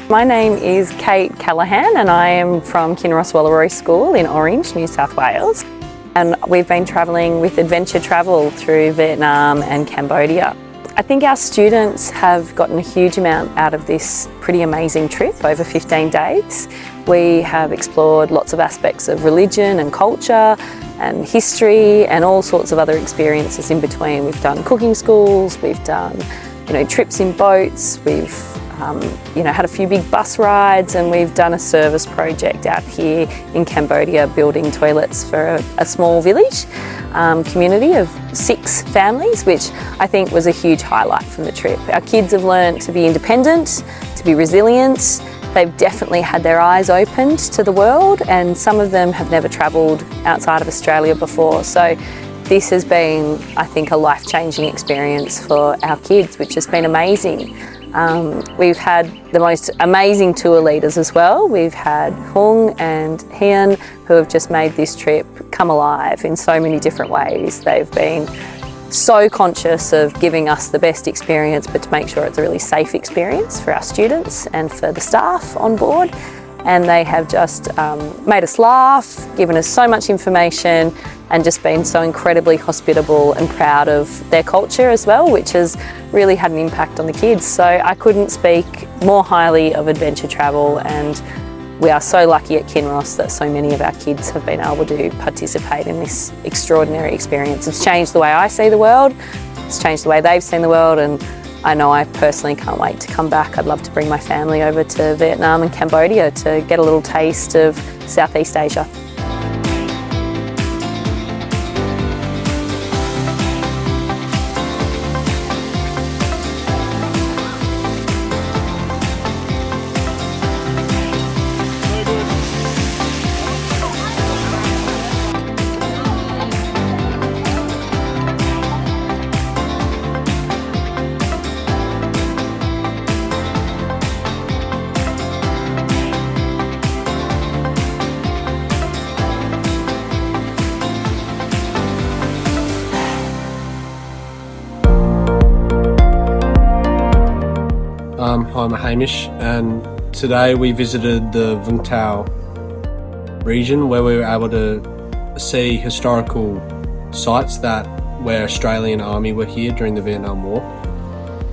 My name is Kate Callahan and I am from Kinross Wolaroi School in Orange, New South Wales. And we've been travelling with Edventure Travel through Vietnam and Cambodia. I think our students have gotten a huge amount out of this pretty amazing trip over 15 days. We have explored lots of aspects of religion and culture and history and all sorts of other experiences in between. We've done cooking schools, we've done trips in boats, we've had a few big bus rides, and we've done a service project out here in Cambodia building toilets for a small village community of 6 families, which I think was a huge highlight from the trip. Our kids have learned to be independent, to be resilient. They've definitely had their eyes opened to the world, and some of them have never travelled outside of Australia before. So this has been, I think, a life-changing experience for our kids, which has been amazing. We've had the most amazing tour leaders as well. We've had Hung and Hian, who have just made this trip come alive in so many different ways. They've been so conscious of giving us the best experience, but to make sure it's a really safe experience for our students and for the staff on board. And they have just made us laugh, given us so much information, and just been so incredibly hospitable and proud of their culture as well, which has really had an impact on the kids. So I couldn't speak more highly of Edventure Travel, and we are so lucky at Kinross that so many of our kids have been able to participate in this extraordinary experience. It's changed the way I see the world, it's changed the way they've seen the world, and I know I personally can't wait to come back. I'd love to bring my family over to Vietnam and Cambodia to get a little taste of Southeast Asia. Hi, I'm Hamish, and today we visited the Vung Tau region, where we were able to see historical sites where Australian Army were here during the Vietnam War.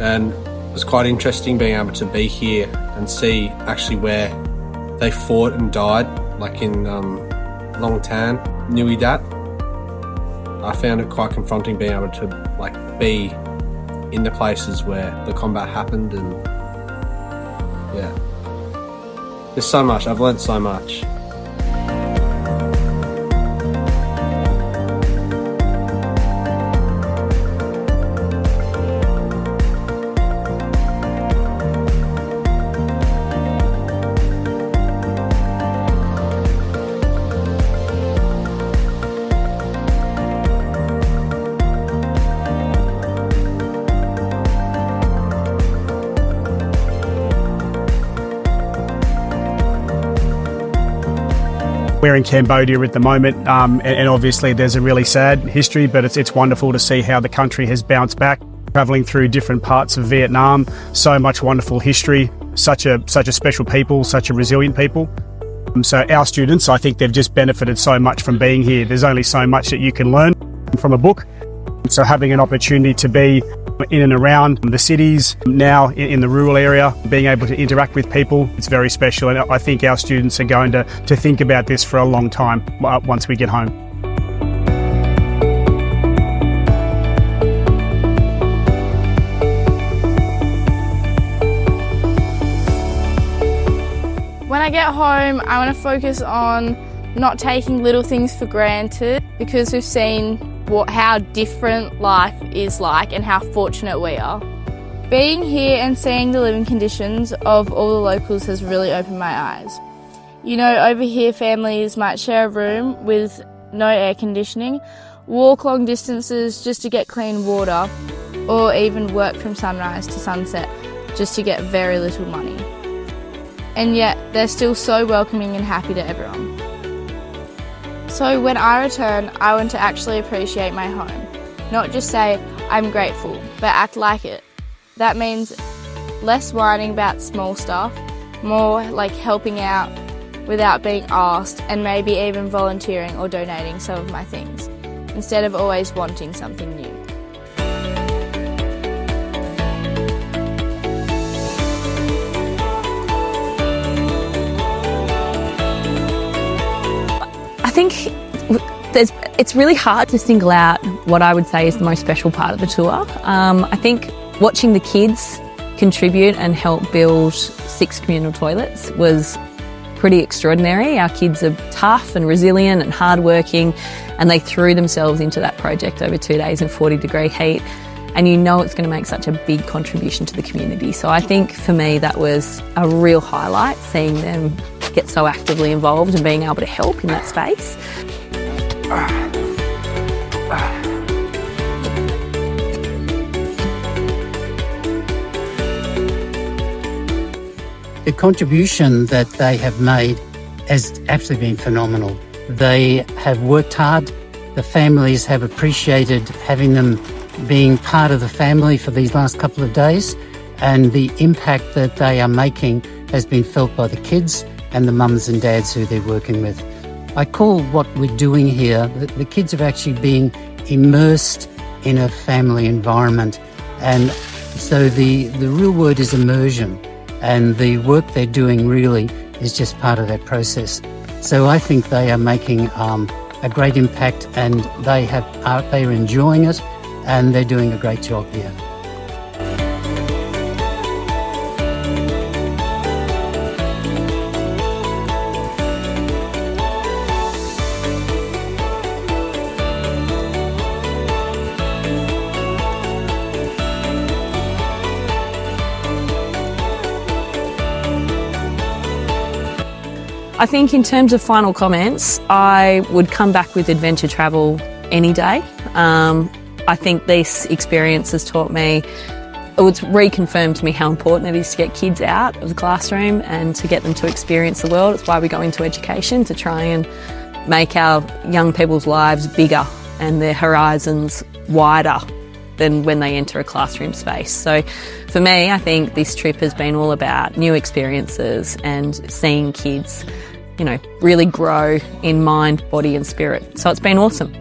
And it was quite interesting being able to be here and see actually where they fought and died, like in Long Tan, Nui Dat. I found it quite confronting being able to be in the places where the combat happened, and yeah, there's so much. I've learned so much. We're in Cambodia at the moment, and obviously there's a really sad history, but it's wonderful to see how the country has bounced back. Travelling through different parts of Vietnam, so much wonderful history, such a special people, such a resilient people. So our students, I think they've just benefited so much from being here. There's only so much that you can learn from a book. So having an opportunity to be in and around the cities, now in the rural area, being able to interact with people, it's very special, and I think our students are going to think about this for a long time once we get home. When I get home, I want to focus on not taking little things for granted, because we've seen how different life is like and how fortunate we are. Being here and seeing the living conditions of all the locals has really opened my eyes. Over here families might share a room with no air conditioning, walk long distances just to get clean water, or even work from sunrise to sunset just to get very little money. And yet they're still so welcoming and happy to everyone. So when I return, I want to actually appreciate my home, not just say I'm grateful, but act like it. That means less whining about small stuff more like helping out without being asked, and maybe even volunteering or donating some of my things, instead of always wanting something new. I think it's really hard to single out what I would say is the most special part of the tour. I think watching the kids contribute and help build 6 communal toilets was pretty extraordinary. Our kids are tough and resilient and hardworking, and they threw themselves into that project over 2 days in 40-degree heat, and you know it's going to make such a big contribution to the community. So I think for me that was a real highlight, seeing them get so actively involved and being able to help in that space. The contribution that they have made has absolutely been phenomenal. They have worked hard. The families have appreciated having them being part of the family for these last couple of days, and the impact that they are making has been felt by the kids and the mums and dads who they're working with. I call what we're doing here, the kids are actually being immersed in a family environment, and so the real word is immersion, and the work they're doing really is just part of that process. So I think they are making a great impact, and they're enjoying it, and they're doing a great job here. I think in terms of final comments, I would come back with adventure travel any day. I think this experience has taught me, it's reconfirmed to me how important it is to get kids out of the classroom and to get them to experience the world. It's why we go into education, to try and make our young people's lives bigger and their horizons wider than when they enter a classroom space. So for me, I think this trip has been all about new experiences and seeing kids, you know, really grow in mind, body and spirit. So it's been awesome.